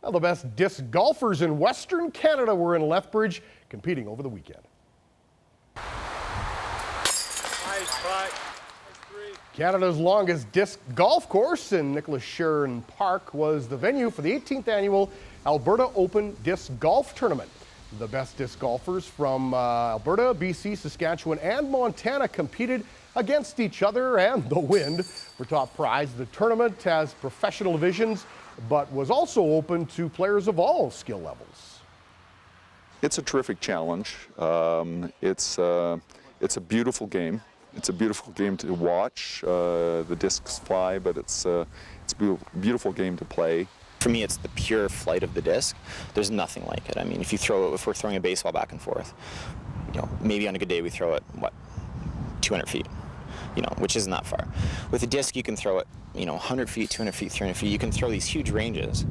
Well, the best disc golfers in Western Canada were in Lethbridge competing over the weekend. Canada's longest disc golf course in Nicholas Sharon Park was the venue for the 18th annual Alberta Open Disc Golf Tournament. The best disc golfers from Alberta, BC, Saskatchewan, and Montana competed against each other and the wind for top prize. The tournament has professional divisions, but was also open to players of all skill levels. It's a terrific challenge. It's a beautiful game. It's a beautiful game to watch. The discs fly, but it's a beautiful game to play. For me, it's the pure flight of the disc. There's nothing like it. I mean, if we're throwing a baseball back and forth, maybe on a good day we throw it, 200 feet, which isn't that far. With a disc, you can throw it, 100 feet, 200 feet, 300 feet. You can throw these huge ranges.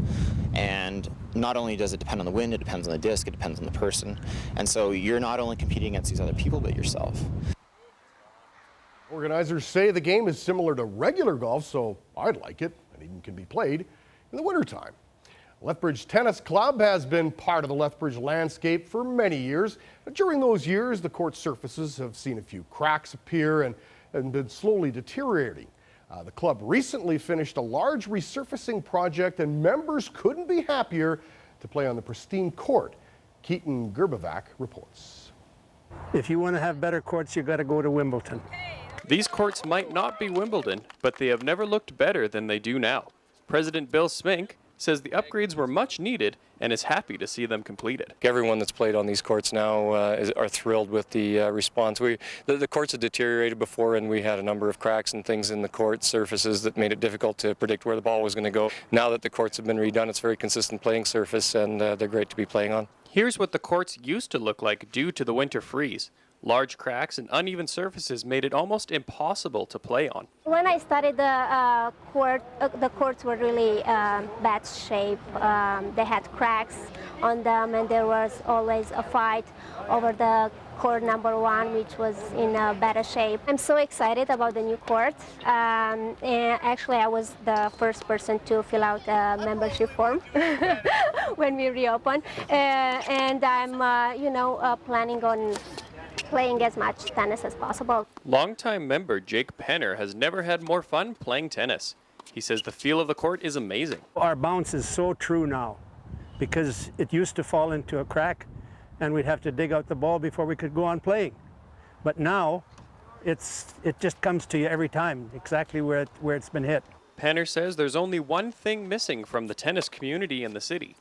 And not only does it depend on the wind, it depends on the disc, it depends on the person. And so you're not only competing against these other people, but yourself. Organizers say the game is similar to regular golf, so I'd like it, and even can be played in the wintertime. Lethbridge Tennis Club has been part of the Lethbridge landscape for many years. During those years, the court surfaces have seen a few cracks appear and been slowly deteriorating. The club recently finished a large resurfacing project, and members couldn't be happier to play on the pristine court. Keaton Gerbevac reports. If you want to have better courts, you've got to go to Wimbledon. These courts might not be Wimbledon, but they have never looked better than they do now. President Bill Smink says the upgrades were much needed and is happy to see them completed. Everyone that's played on these courts now are thrilled with the response. The courts had deteriorated before, and we had a number of cracks and things in the court surfaces that made it difficult to predict where the ball was going to go. Now that the courts have been redone, it's a very consistent playing surface, and they're great to be playing on. Here's what the courts used to look like due to the winter freeze. Large cracks and uneven surfaces made it almost impossible to play on. When I started the courts were really bad shape. They had cracks on them, and there was always a fight over the court number 1, which was in better shape. I'm so excited about the new court. And actually, I was the first person to fill out a membership form when we reopened, and I'm, planning on playing as much tennis as possible. Longtime member Jake Penner has never had more fun playing tennis. He says the feel of the court is amazing. Our bounce is so true now, because it used to fall into a crack and we'd have to dig out the ball before we could go on playing. But now it just comes to you every time, exactly where it's been hit. Penner says there's only one thing missing from the tennis community in the city,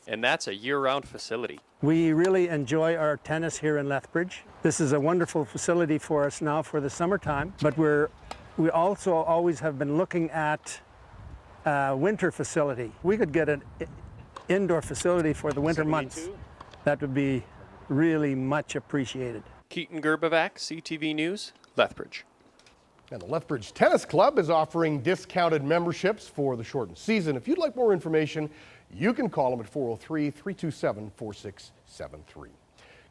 and that's a year-round facility. We really enjoy our tennis here in Lethbridge. This is a wonderful facility for us now for the summertime, but we also always have been looking at a winter facility. We could get an indoor facility for the winter months. That would be really much appreciated. Keaton Gerbevac, CTV News, Lethbridge. And the Lethbridge Tennis Club is offering discounted memberships for the shortened season. If you'd like more information, you can call them at 403-327-4673.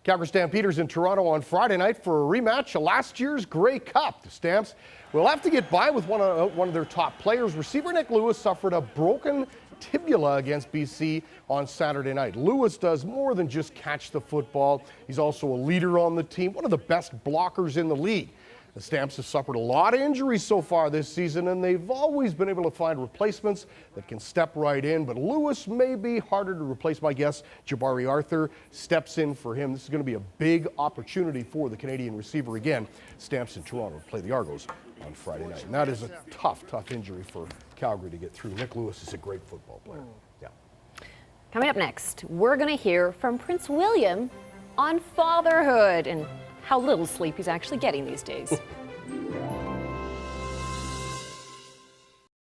Calgary Stampeders in Toronto on Friday night for a rematch of last year's Grey Cup. The Stamps will have to get by with one of their top players. Receiver Nick Lewis suffered a broken tibia against BC on Saturday night. Lewis does more than just catch the football. He's also a leader on the team, one of the best blockers in the league. The Stamps have suffered a lot of injuries so far this season, and they've always been able to find replacements that can step right in. But Lewis may be harder to replace. My guess, Jabari Arthur steps in for him. This is going to be a big opportunity for the Canadian receiver again. Stamps in Toronto play the Argos on Friday night. And that is a tough injury for Calgary to get through. Nick Lewis is a great football player. Yeah. Coming up next, we're going to hear from Prince William on fatherhood and how little sleep he's actually getting these days.